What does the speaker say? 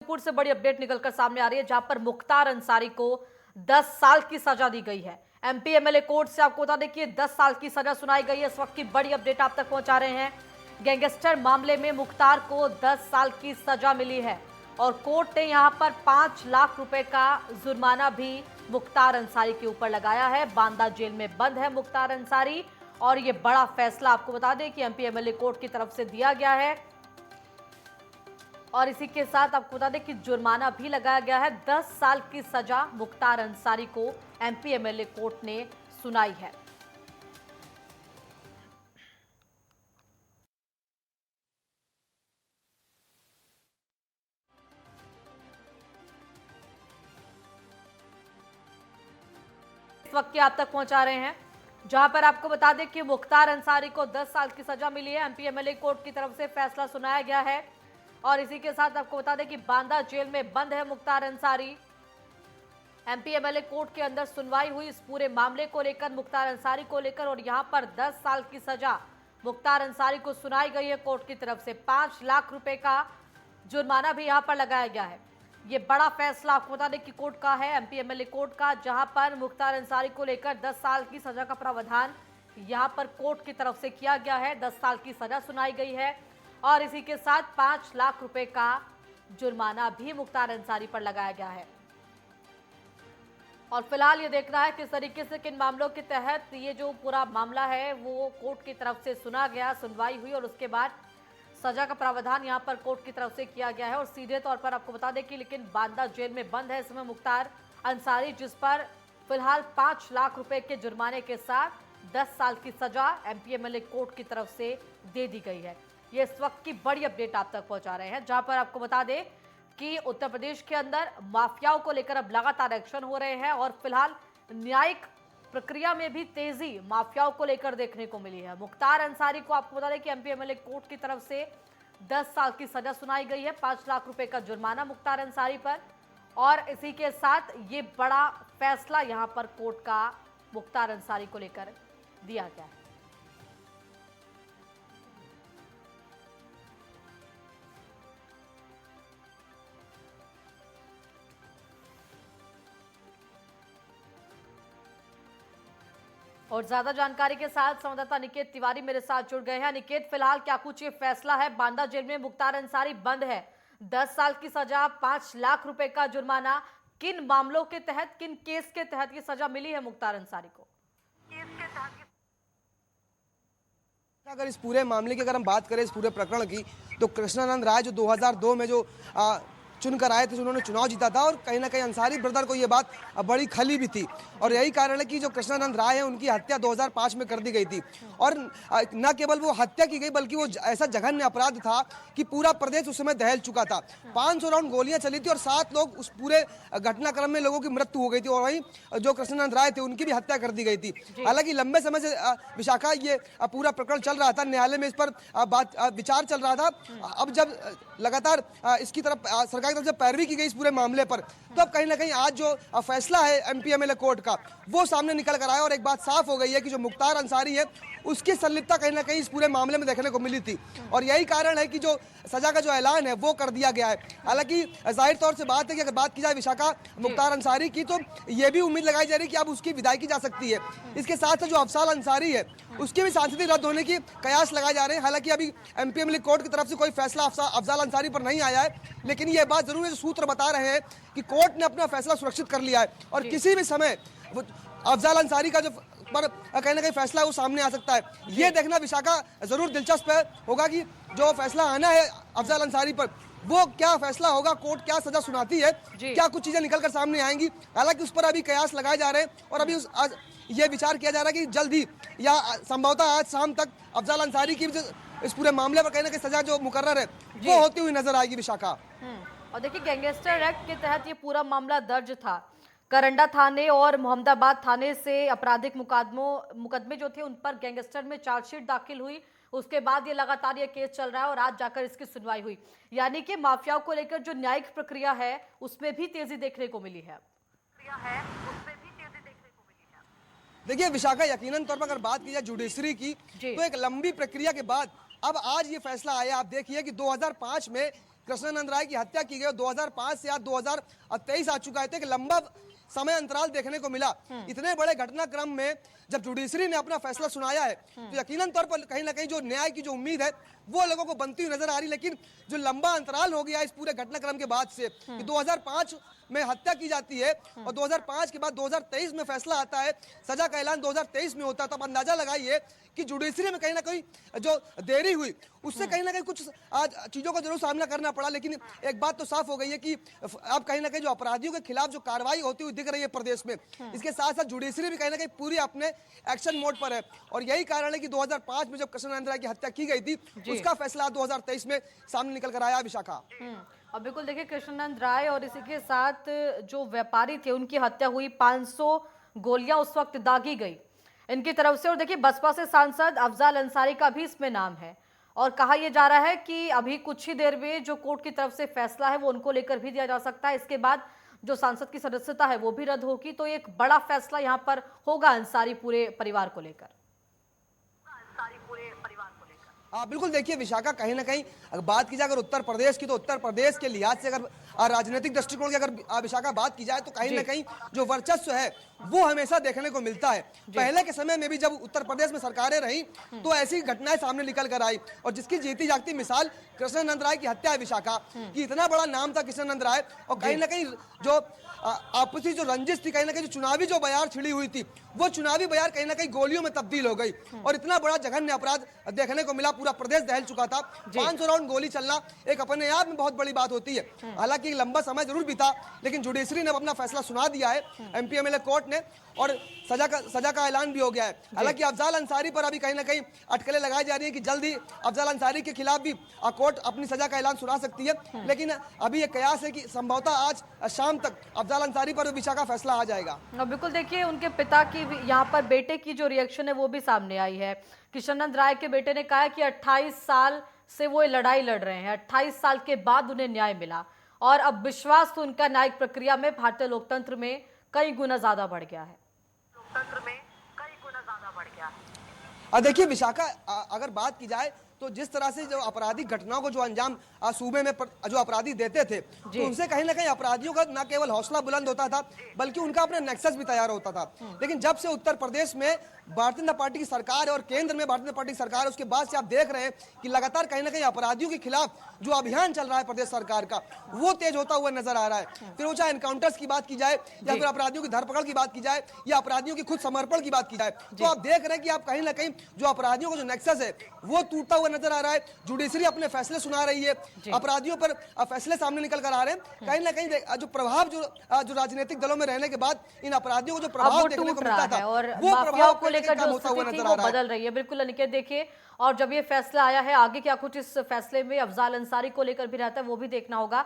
जयपुर से बड़ी अपडेट निकलकर सामने आ रही है, जहां पर मुख्तार अंसारी को 10 साल की सजा दी गई है। एमपी एमएलए कोर्ट से आपको बता दें कि 10 साल की सजा सुनाई गई है। इस वक्त की बड़ी अपडेट आप तक पहुंचा रहे हैं। गैंगस्टर मामले में मुख्तार को 10 साल की सजा मिली है और कोर्ट ने यहां पर 5 लाख रुपए का जुर्माना भी मुख्तार अंसारी के ऊपर लगाया है। बांदा जेल में बंद है मुख्तार अंसारी और ये बड़ा फैसला आपको बता दें कि एमपी एमएलए कोर्ट की तरफ से दिया गया है और इसी के साथ आपको बता दें कि जुर्माना भी लगाया गया है। 10 साल की सजा मुख्तार अंसारी को एमपी एमएलए कोर्ट ने सुनाई है। इस वक्त की आप तक पहुंचा रहे हैं, जहां पर आपको बता दें कि मुख्तार अंसारी को 10 साल की सजा मिली है। एमपी एमएलए कोर्ट की तरफ से फैसला सुनाया गया है और इसी के साथ आपको बता दें कि बांदा जेल में बंद है Mukhtar Ansari. MP MLA court के अंदर सुनवाई हुई इस पूरे मामले को लेकर, मुख्तार अंसारी को लेकर, और यहां पर 10 साल की सजा मुख्तार अंसारी को सुनाई गई है कोर्ट की तरफ से। 5 लाख रुपए का जुर्माना भी यहां पर लगाया गया है। ये बड़ा फैसला आपको बता दें कि कोर्ट का है, एमपी एमएलए कोर्ट का, जहां पर मुख्तार अंसारी को लेकर 10 साल की सजा का प्रावधान यहां पर कोर्ट की तरफ से किया गया है। 10 साल की सजा सुनाई गई है और इसी के साथ 5 लाख रुपए का जुर्माना भी मुख्तार अंसारी पर लगाया गया है। और फिलहाल ये देखना है किस तरीके से किन मामलों के तहत ये जो पूरा मामला है वो कोर्ट की तरफ से सुना गया, सुनवाई हुई और उसके बाद सजा का प्रावधान यहां पर कोर्ट की तरफ से किया गया है। और सीधे तौर पर आपको बता दें कि लेकिन बांदा जेल में बंद है इस समय मुख्तार अंसारी, जिस पर फिलहाल 5 लाख रुपए के जुर्माने के साथ 10 साल की सजा एमपी एमएलए कोर्ट की तरफ से दे दी गई है। ये इस वक्त की बड़ी अपडेट आप तक पहुंचा रहे हैं, जहां पर आपको बता दें कि उत्तर प्रदेश के अंदर माफियाओं को लेकर अब लगातार एक्शन हो रहे हैं और फिलहाल न्यायिक प्रक्रिया में भी तेजी माफियाओं को लेकर देखने को मिली है। मुख्तार अंसारी को आपको बता दें कि एमपी एमएलए कोर्ट की तरफ से 10 साल की सजा सुनाई गई है, 5 लाख रुपए का जुर्माना मुख्तार अंसारी पर, और इसी के साथ ये बड़ा फैसला यहां पर कोर्ट का मुख्तार अंसारी को लेकर दिया गया है। और ज्यादा जानकारी के साथ संवाददाता निकेत तिवारी मेरे साथ जुड़ गए हैं। निकेत, फिलहाल क्या कुछ ये फैसला है? बांदा जेल में मुख्तार अंसारी बंद है, 10 साल की सजा, 5 लाख रुपए का जुर्माना। किन मामलों के तहत, किन केस के तहत ये सजा मिली है मुख्तार अंसारी को? अगर इस पूरे मामले की अगर हम बात करें, इस पूरे प्रकरण की, तो कृष्णानंद राय जो 2002 में जो चुनकर आए थे, उन्होंने चुनाव जीता था और कहीं ना कहीं अंसारी ब्रदर को ये बात बड़ी खली भी थी और यही कारण है कि जो कृष्णानंद राय है उनकी हत्या 2005 में कर दी गई थी। और न केवल वो हत्या की गई बल्कि वो ऐसा जघन्य अपराध था कि पूरा प्रदेश उस समय दहल चुका था। 500 राउंड गोलियां चली थी और 7 लोग उस पूरे घटनाक्रम में लोगों की मृत्यु हो गई थी और वहीं जो कृष्णानंद राय थे उनकी भी हत्या कर दी गई थी। हालांकि लंबे समय से विशाखा ये पूरा प्रकरण चल रहा था, न्यायालय में इस पर विचार चल रहा था। अब जब लगातार इसकी तरफ सरकार की तरफ से पैरवी की गई इस पूरे मामले पर, तो अब कहीं ना कहीं आज जो फैसला है एमपी एमएलए कोर्ट का वो सामने निकल कर आया और एक बात साफ हो गई है कि जो मुख्तार अंसारी है उसकी संलिप्तता कहीं ना कहीं इस पूरे मामले में देखने को मिली थी और यही कारण है कि जो सजा का जो ऐलान है वो कर दिया गया है। हालांकि जाहिर तौर से बात है कि अगर बात की जाए विशाखा मुख्तार अंसारी की, तो ये भी उम्मीद लगाई जा रही है कि अब उसकी विदाई की जा सकती है। इसके साथ जो अफजाल अंसारी है उसकी भी सांसदी रद्द होने की कयास लगाए जा रहे हैं। हालांकि अभी एमपी एमएलए कोर्ट की तरफ से कोई फैसला अफजाल अंसारी पर नहीं आया है, लेकिन ये बात जरूर है, जो सूत्र बता रहे हैं कि कोर्ट ने अपना फैसला सुरक्षित कर लिया है और किसी भी समय अफजाल अंसारी का जो पर कहीं ना कहीं फैसला वो सामने आ सकता है। ये देखना विशाखा जरूर दिलचस्प होगा कि जो फैसला आना है अफजाल अंसारी पर वो क्या फैसला होगा, कोर्ट क्या सजा सुनाती है, क्या कुछ चीजें निकल कर सामने आएंगी। हालांकि उस पर अभी कयास लगाए जा रहे हैं और अभी आज ये विचार किया जा रहा है कि जल्द ही या संभवतः आज शाम तक अफजाल अंसारी की इस पूरे मामले पर कहीं ना कहीं सजा जो मुकर्रर है वो होती हुई नजर आएगी विशाखा। और देखिए, गैंगस्टर एक्ट के तहत ये पूरा मामला दर्ज था। करंडा थाने और मोहम्मदाबाद थाने से आपराधिक मुकदमे जो थे उन पर गैंगस्टर में चार्जशीट दाखिल हुई। उसके बाद ये लगातार ये केस चल रहा है और आज जाकर इसकी सुनवाई हुई। यानी कि माफियाओं को लेकर जो न्यायिक प्रक्रिया है उसमें भी तेजी देखने को मिली है। देखिए विशाखा, यकीनन तौर पर अगर बात की जाए जुडिशरी की, तो एक लंबी प्रक्रिया के बाद अब आज ये फैसला आया। आप देखिए कि 2005 में कृष्णानंद राय की हत्या की गई 2005 से आज 2023 आ चुका है। तो एक लंबा समय अंतराल देखने को मिला। इतने बड़े घटनाक्रम में जब जुडिशरी ने अपना फैसला सुनाया है तो यकीनन तौर पर कहीं ना कहीं जो न्याय की जो उम्मीद है वो लोगों को बनती हुई नजर आ रही। लेकिन जो लंबा अंतराल हो गया इस पूरे घटनाक्रम के बाद से कि 2005 में हत्या की जाती है और 2005 के बाद 2023 में फैसला आता है, सजा का ऐलान 2023 में होता है, तो आप अंदाजा लगाइए कि जुडिशरी में कहीं ना कहीं जो देरी हुई उससे कहीं ना कहीं कुछ आज चीजों का जरूर सामना करना पड़ा। लेकिन एक बात तो साफ हो गई है कि अब कहीं ना कहीं जो अपराधियों के खिलाफ जो कार्रवाई होती हुई दिख रही है प्रदेश में, इसके साथ साथ जुडिशरी भी कहीं ना कहीं पूरी अपने एक्शन मोड पर है। और यही कारण है कि 2005 में जब कृष्णानंद राय की हत्या की गई थी उसका फैसला 2023 में सामने निकल कर आया। विशाखा और बिल्कुल देखिए, कृष्णानंद राय और इसी के साथ जो व्यापारी थे उनकी हत्या हुई, 500 गोलियां उस वक्त दागी गई इनकी तरफ से। और देखिए, बसपा से सांसद अफजाल अंसारी का भी इसमें नाम है और कहा यह जा रहा है कि अभी कुछ ही देर में जो कोर्ट की तरफ से फैसला है वो उनको लेकर भी दिया जा सकता है। इसके बाद जो सांसद की सदस्यता है वो भी रद्द होगी, तो एक बड़ा फैसला यहाँ पर होगा अंसारी पूरे परिवार को लेकर। बिल्कुल देखिए विशाखा, कहीं ना कहीं अगर बात की जाए अगर उत्तर प्रदेश की, तो उत्तर प्रदेश के लिहाज से अगर राजनीतिक दृष्टिकोण की अगर विशाखा बात की जाए तो कहीं ना कहीं जो वर्चस्व है वो हमेशा देखने को मिलता है। पहले के समय में भी जब उत्तर प्रदेश में सरकारें रही तो ऐसी घटनाएं सामने निकल कर आई और जिसकी जीती जागती मिसाल कृष्णानंद राय की हत्या है। विशाखा कि इतना बड़ा नाम था कृष्णानंद राय और कहीं ना कहीं जो आपसी जो रंजिश थी, कहीं ना कहीं जो चुनावी जो बयार छिड़ी हुई थी वो चुनावी बयार कहीं ना कहीं गोलियों में तब्दील हो गई और इतना बड़ा जघन्य अपराध देखने को मिला। पूरा प्रदेश दहल चुका था। 500 राउंड गोली चलना एक अपने आप में बहुत बड़ी बात होती है। हालांकि लंबा समय जरूर बीता लेकिन जुडिशरी ने अपना फैसला सुना दिया है, एमपी एमएलए कोर्ट ने, और सजा का ऐलान भी हो गया है। हालांकि अफजाल अंसारी पर अभी कहीं ना कहीं अटकलें लगाई जा रही है कि जल्दी अफजाल अंसारी के खिलाफ भी कोर्ट अपनी सजा का ऐलान सुना सकती है। लेकिन अभी ये कयास है कि संभवतः आज शाम तक अफजाल अंसारी पर विशाखा फैसला आ जाएगा। बिल्कुल देखिए, उनके पिता की यहाँ पर बेटे की जो रिएक्शन है वो भी सामने आई है। कृष्णानंद राय के बेटे ने कहा है कि 28 साल से वो ये लड़ाई लड़ रहे हैं, 28 साल के बाद उन्हें न्याय मिला और अब विश्वास तो उनका न्यायिक प्रक्रिया में भारतीय लोकतंत्र में कई गुना ज्यादा बढ़ गया है। देखिए विशाखा, अगर बात की जाए तो जिस तरह से जो आपराधिक घटनाओं को जो अंजाम सूबे में जो अपराधी देते थे तो उनसे कहीं ना कहीं अपराधियों का न केवल हौसला बुलंद होता था बल्कि उनका अपना नेक्सस भी तैयार होता था। लेकिन जब से उत्तर प्रदेश में भारतीय जनता पार्टी की सरकार है और केंद्र में भारतीय जनता पार्टी की सरकार है, उसके बाद से आप देख रहे हैं कि लगातार कहीं ना कहीं अपराधियों के खिलाफ जो अभियान चल रहा है प्रदेश सरकार का वो तेज होता हुआ नजर आ रहा है। फिर वो चाहे एनकाउंटर्स की बात की जाए या फिर अपराधियों की धरपकड़ की बात की जाए या अपराधियों की खुद समर्पण की बात की जाए, तो आप देख रहे हैं कि आप कहीं ना कहीं जो अपराधियों का जो नेक्सस है वो टूटता हुआ नजर आ रहा है। जुडिशरी अपने फैसले सुना रही है, अपराधियों पर फैसले सामने निकल कर आ रहे हैं। कहीं ना कहीं जो प्रभाव जो राजनीतिक दलों में रहने के बाद इन अपराधियों को जो प्रभाव देखने को मिलता था और वो प्रभाव को लेकर जो स्थिति थी वो बदल रही है। बिल्कुल अनिकेत, देखिए, और जब ये फैसला आया है आगे क्या कुछ इस फैसले में अफजाल अंसारी को लेकर भी रहता है वो भी देखना होगा।